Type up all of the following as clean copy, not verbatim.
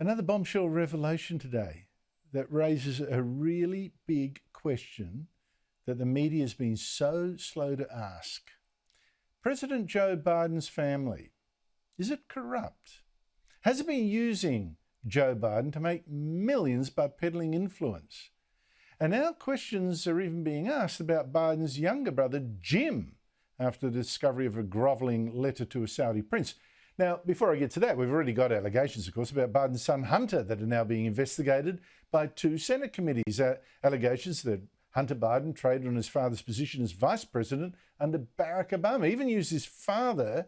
Another bombshell revelation today that raises a really big question that the media has been so slow to ask. President Joe Biden's family, is it corrupt? Has it been using Joe Biden to make millions by peddling influence? And now questions are even being asked about Biden's younger brother, Jim, after the discovery of a grovelling letter to a Saudi prince. Now, before I get to that, we've already got allegations, of course, about Biden's son Hunter that are now being investigated by two Senate committees. Allegations that Hunter Biden traded on his father's position as vice president under Barack Obama, even used his father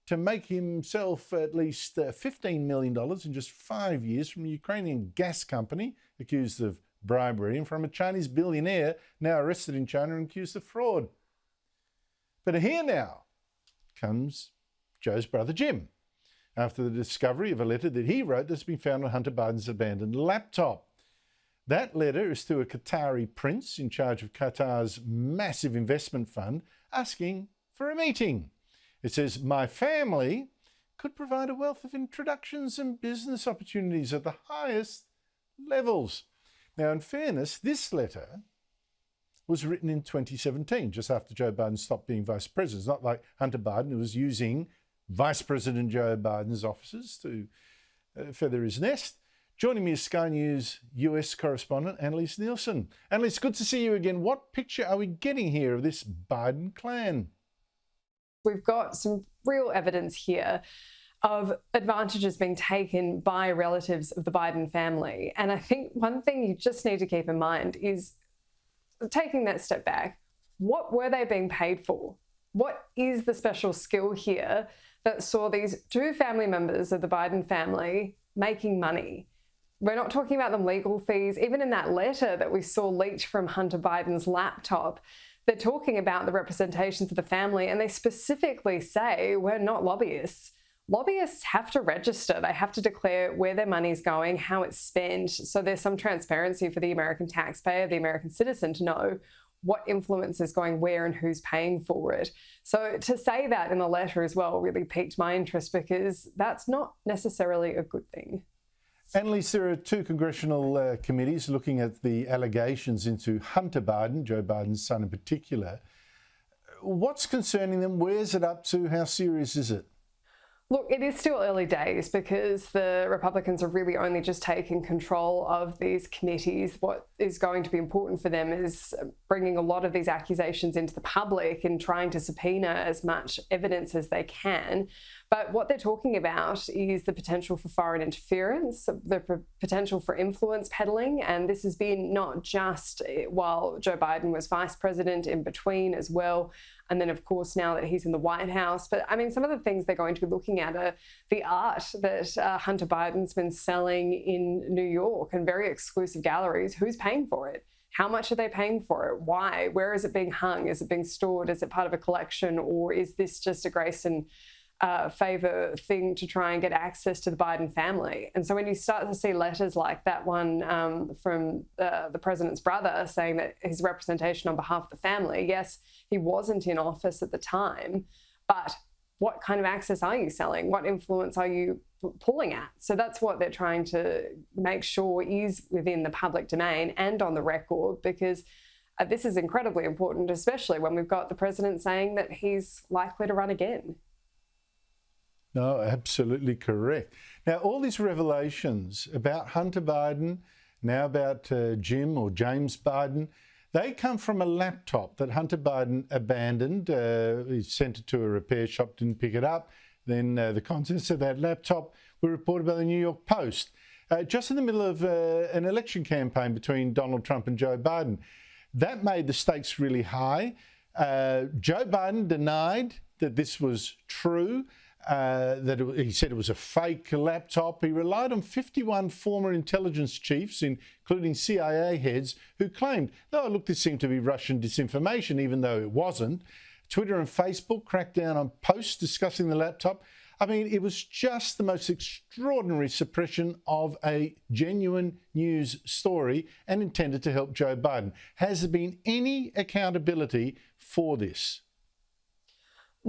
to make himself at least $15 million in just 5 years from a Ukrainian gas company accused of bribery and from a Chinese billionaire now arrested in China and accused of fraud. But here now comes Joe's brother Jim, after the discovery of a letter that he wrote that's been found on Hunter Biden's abandoned laptop. That letter is to a Qatari prince in charge of Qatar's massive investment fund asking for a meeting. It says, "My family could provide a wealth of introductions and business opportunities at the highest levels." Now, in fairness, this letter was written in 2017, just after Joe Biden stopped being vice president. It's not like Hunter Biden, who was using Vice President Joe Biden's offices to feather his nest. Joining me is Sky News US correspondent Annalise Nielsen. Annalise, good to see you again. What picture are we getting here of this Biden clan? We've got some real evidence here of advantages being taken by relatives of the Biden family. And I think one thing you just need to keep in mind is, taking that step back, what were they being paid for? What is the special skill here that saw these two family members of the Biden family making money? We're not talking about them legal fees. Even in that letter that we saw leaked from Hunter Biden's laptop, they're talking about the representations of the family, and they specifically say, we're not lobbyists. Lobbyists have to register. They have to declare where their money's going, how it's spent. So there's some transparency for the American taxpayer, the American citizen, to know what influence is going where and who's paying for it. So to say that in the letter as well really piqued my interest, because that's not necessarily a good thing. Annalise, there are two congressional committees looking at the allegations into Hunter Biden, Joe Biden's son in particular. What's concerning them? Where's it up to? How serious is it? Look, it is still early days because the Republicans are really only just taking control of these committees. What is going to be important for them is bringing a lot of these accusations into the public and trying to subpoena as much evidence as they can. But what they're talking about is the potential for foreign interference, the potential for influence peddling. And this has been not just while Joe Biden was vice president, in between as well. And then, of course, now that he's in the White House. But I mean, some of the things they're going to be looking at are the art that Hunter Biden's been selling in New York and very exclusive galleries. Who's paying for it? How much are they paying for it? Why? Where is it being hung? Is it being stored? Is it part of a collection? Or is this just a grace and favor thing to try and get access to the Biden family? And so when you start to see letters like that one from the president's brother saying that his representation on behalf of the family, yes, he wasn't in office at the time, but what kind of access are you selling? What influence are you pulling at? So that's what they're trying to make sure is within the public domain and on the record, because this is incredibly important, especially when we've got the president saying that he's likely to run again. No, absolutely correct. Now, all these revelations about Hunter Biden, now about Jim or James Biden, they come from a laptop that Hunter Biden abandoned. He sent it to a repair shop, didn't pick it up. Then the contents of that laptop were reported by the New York Post, just in the middle of an election campaign between Donald Trump and Joe Biden. That made the stakes really high. Joe Biden denied that this was true. He said it was a fake laptop. He relied on 51 former intelligence chiefs, including CIA heads, who claimed, oh, look, this seemed to be Russian disinformation, even though it wasn't. Twitter and Facebook cracked down on posts discussing the laptop. I mean, it was just the most extraordinary suppression of a genuine news story and intended to help Joe Biden. Has there been any accountability for this?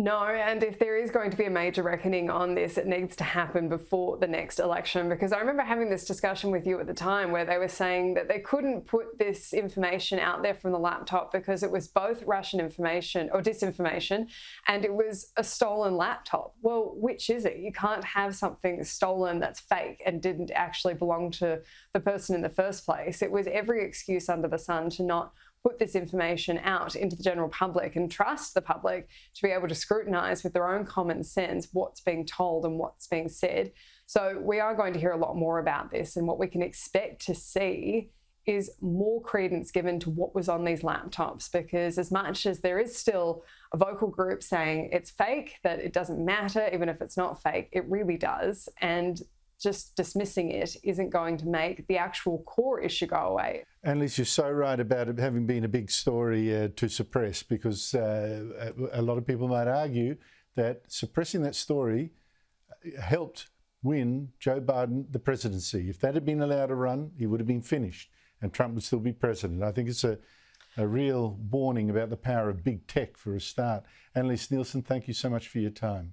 No, and if there is going to be a major reckoning on this, it needs to happen before the next election, because I remember having this discussion with you at the time where they were saying that they couldn't put this information out there from the laptop because it was both Russian information or disinformation and it was a stolen laptop. Well, which is it? You can't have something stolen that's fake and didn't actually belong to the person in the first place. It was every excuse under the sun to not put this information out into the general public and trust the public to be able to scrutinise with their own common sense what's being told and what's being said. So we are going to hear a lot more about this, and what we can expect to see is more credence given to what was on these laptops, because as much as there is still a vocal group saying it's fake, that it doesn't matter, even if it's not fake, it really does. And just dismissing it isn't going to make the actual core issue go away. Annalise, you're so right about it having been a big story to suppress, because a lot of people might argue that suppressing that story helped win Joe Biden the presidency. If that had been allowed to run, he would have been finished and Trump would still be president. I think it's a real warning about the power of big tech for a start. Annalise Nielsen, thank you so much for your time.